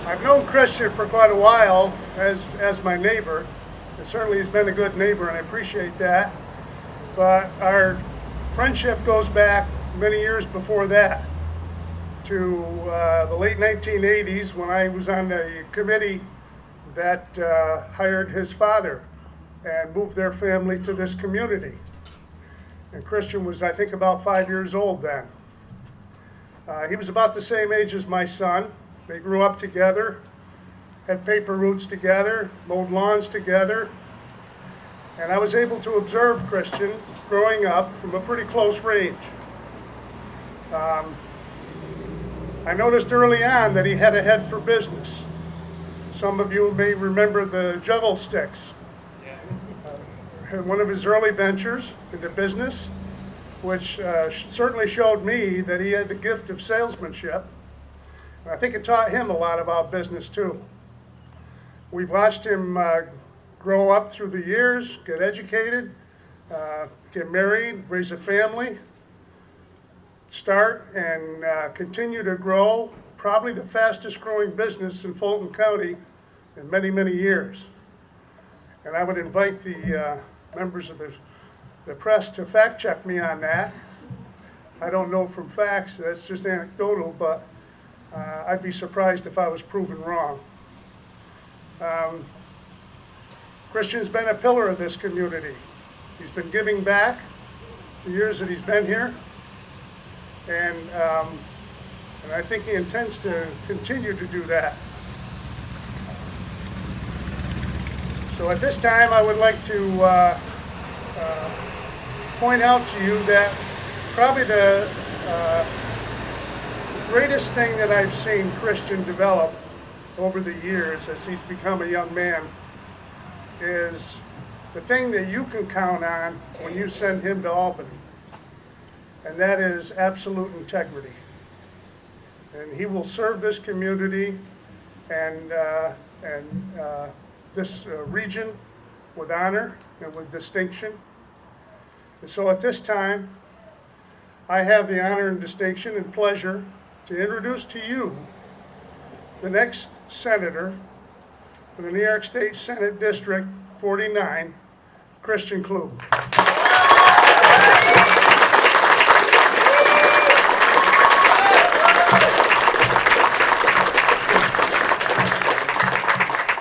I've known Christian for quite a while as my neighbor, and certainly he's been a good neighbor, and I appreciate that. But our friendship goes back many years before that to the late 1980s when I was on the committee that hired his father and moved their family to this community. And Christian was, I think, about 5 years old then. He was about the same age as my son. They grew up together, had paper routes together, mowed lawns together, and I was able to observe Christian growing up from a pretty close range. I noticed early on that he had a head for business. Some of you may remember the juggle sticks. One of his early ventures into business, which certainly showed me that he had the gift of salesmanship. And I think it taught him a lot about business too. We've watched him grow up through the years, get educated, get married, raise a family, start and continue to grow, probably the fastest growing business in Fulton County in many, many years. And I would invite the members of the press to fact check me on that. I don't know from facts, that's just anecdotal, but I'd be surprised if I was proven wrong. Christian's been a pillar of this community. He's been giving back the years that he's been here, and I think he intends to continue to do that. So at this time, I would like to point out to you that probably the greatest thing that I've seen Christian develop over the years as he's become a young man is the thing that you can count on when you send him to Albany, and that is absolute integrity. And he will serve this community and this region with honor and with distinction. And so at this time, I have the honor and distinction and pleasure to introduce to you the next senator for the New York State Senate District 49, Christian Klueg.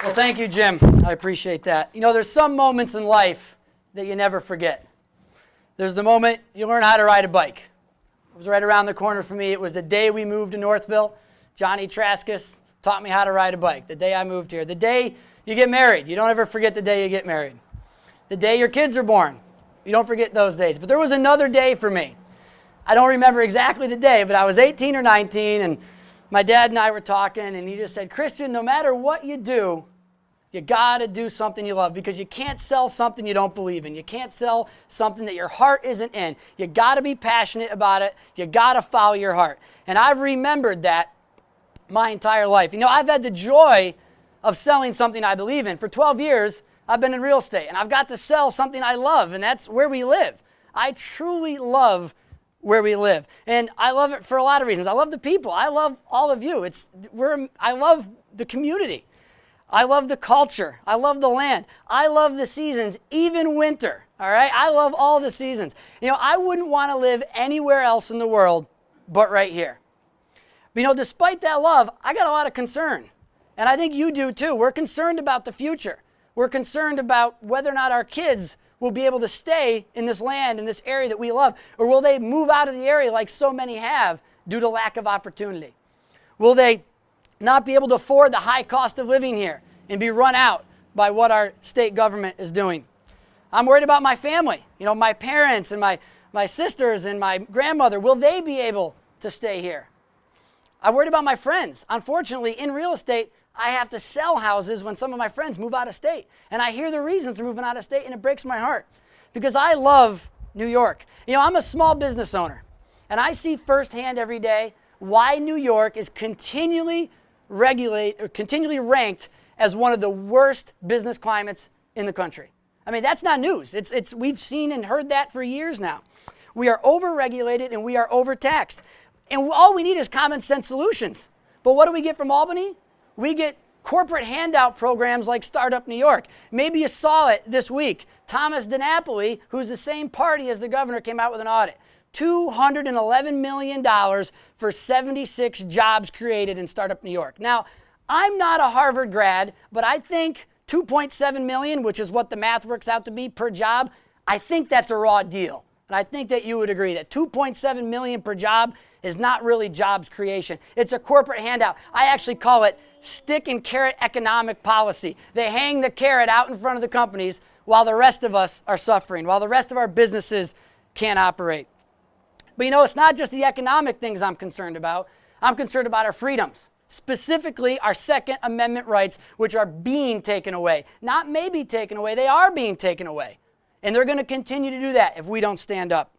Well, thank you, Jim. I appreciate that. You know, there's some moments in life that you never forget. There's the moment you learn how to ride a bike. It was right around the corner for me. It was the day we moved to Northville. Johnny Traskus taught me how to ride a bike, the day I moved here. The day you get married. You don't ever forget the day you get married. The day your kids are born. You don't forget those days. But there was another day for me. I don't remember exactly the day, but I was 18 or 19, and my dad and I were talking, and he just said, Christian, no matter what you do, you got to do something you love, because you can't sell something you don't believe in. You can't sell something that your heart isn't in. You got to be passionate about it. You got to follow your heart. And I've remembered that my entire life. You know, I've had the joy of selling something I believe in. For 12 years, I've been in real estate, and I've got to sell something I love, and that's where we live. I truly love where we live, and I love it for a lot of reasons. I love the people. I love all of you. I love the community. I love the culture. I love the land. I love the seasons, even winter, all right? I love all the seasons. You know, I wouldn't want to live anywhere else in the world but right here. But, you know, despite that love, I got a lot of concern, and I think you do too. We're concerned about the future. We're concerned about whether or not our kids will be able to stay in this land, in this area that we love, or will they move out of the area like so many have due to lack of opportunity? Will they not be able to afford the high cost of living here and be run out by what our state government is doing? I'm worried about my family, you know, my parents and my sisters and my grandmother. Will they be able to stay here? I'm worried about my friends. Unfortunately, in real estate, I have to sell houses when some of my friends move out of state. And I hear the reasons they're moving out of state, and it breaks my heart because I love New York. You know, I'm a small business owner, and I see firsthand every day why New York is continually ranked as one of the worst business climates in the country. I mean, that's not news. We've seen and heard that for years now. We are overregulated and we are overtaxed. And all we need is common sense solutions. But what do we get from Albany? We get corporate handout programs like Startup New York. Maybe you saw it this week. Thomas DiNapoli, who's the same party as the governor, came out with an audit. $211 million for 76 jobs created in Startup New York. Now, I'm not a Harvard grad, but I think 2.7 million, which is what the math works out to be per job, I think that's a raw deal. And I think that you would agree that 2.7 million per job is not really jobs creation. It's a corporate handout. I actually call it stick and carrot economic policy. They hang the carrot out in front of the companies while the rest of us are suffering, while the rest of our businesses can't operate. But you know, it's not just the economic things I'm concerned about. I'm concerned about our freedoms, specifically our Second Amendment rights, which are being taken away. Not maybe taken away, they are being taken away. And they're going to continue to do that if we don't stand up.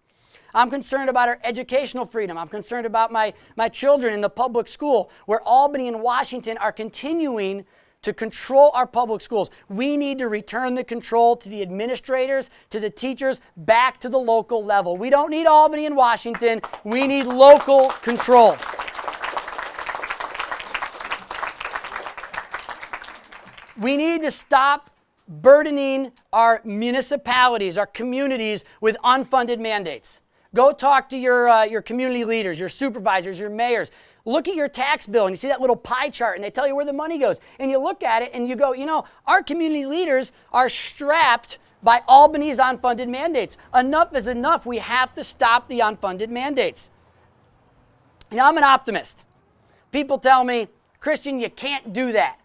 I'm concerned about our educational freedom. I'm concerned about my children in the public school, where Albany and Washington are continuing to control our public schools. We need to return the control to the administrators, to the teachers, back to the local level. We don't need Albany and Washington. We need local control. We need to stop burdening our municipalities, our communities with unfunded mandates. Go talk to your community leaders, your supervisors, your mayors. Look at your tax bill and you see that little pie chart and they tell you where the money goes. And you look at it and you go, you know, our community leaders are strapped by Albany's unfunded mandates. Enough is enough. We have to stop the unfunded mandates. You know, I'm an optimist. People tell me, Christian, you can't do that.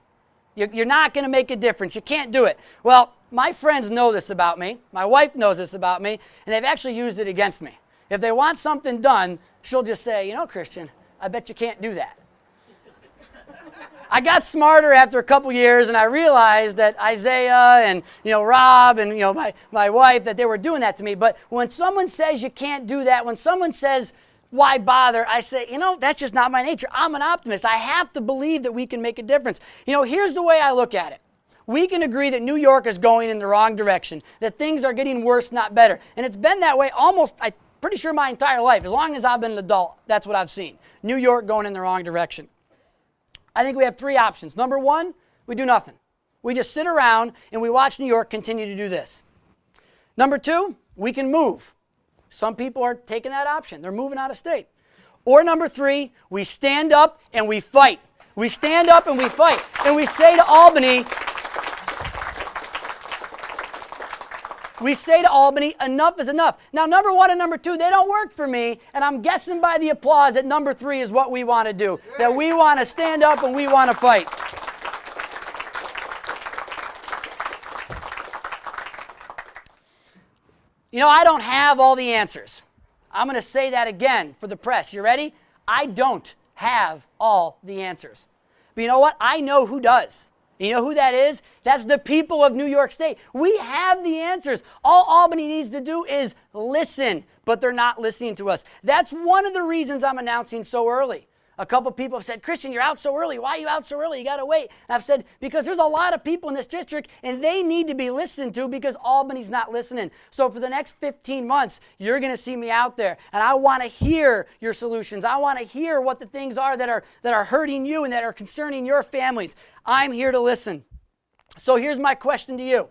You're not going to make a difference. You can't do it. Well, my friends know this about me. My wife knows this about me, and they've actually used it against me. If they want something done, she'll just say, you know, Christian, I bet you can't do that. I got smarter after a couple years, and I realized that Isaiah and, you know, Rob and, you know, my wife, that they were doing that to me. But when someone says you can't do that, when someone says, why bother? I say, you know, that's just not my nature. I'm an optimist. I have to believe that we can make a difference. You know, here's the way I look at it. We can agree that New York is going in the wrong direction, that things are getting worse, not better. And it's been that way almost, I'm pretty sure, my entire life. As long as I've been an adult, that's what I've seen. New York going in the wrong direction. I think we have three options. Number one, we do nothing. We just sit around and we watch New York continue to do this. Number two, we can move. Some people are taking that option. They're moving out of state. Or number three, we stand up and we fight. We stand up and we fight. And we say to Albany, enough is enough. Now, number one and number two, they don't work for me. And I'm guessing by the applause that number three is what we want to do. That we want to stand up and we want to fight. You know, I don't have all the answers. I'm going to say that again for the press. You ready? I don't have all the answers. But you know what? I know who does. You know who that is? That's the people of New York State. We have the answers. All Albany needs to do is listen, but they're not listening to us. That's one of the reasons I'm announcing so early. A couple people have said, Christian, you're out so early. Why are you out so early? You got to wait. And I've said, because there's a lot of people in this district and they need to be listened to because Albany's not listening. So for the next 15 months, you're going to see me out there. And I want to hear your solutions. I want to hear what the things are that are hurting you and that are concerning your families. I'm here to listen. So here's my question to you.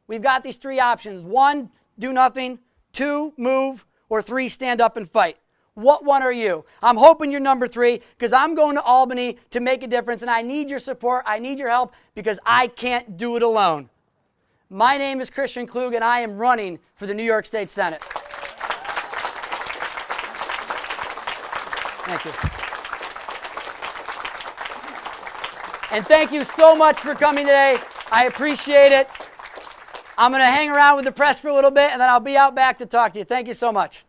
We've got these three options. 1, do nothing. 2, move. Or 3, stand up and fight. What one are you? I'm hoping you're number 3 because I'm going to Albany to make a difference and I need your support. I need your help because I can't do it alone. My name is Christian Klueg and I am running for the New York State Senate. Thank you. And thank you so much for coming today. I appreciate it. I'm going to hang around with the press for a little bit and then I'll be out back to talk to you. Thank you so much.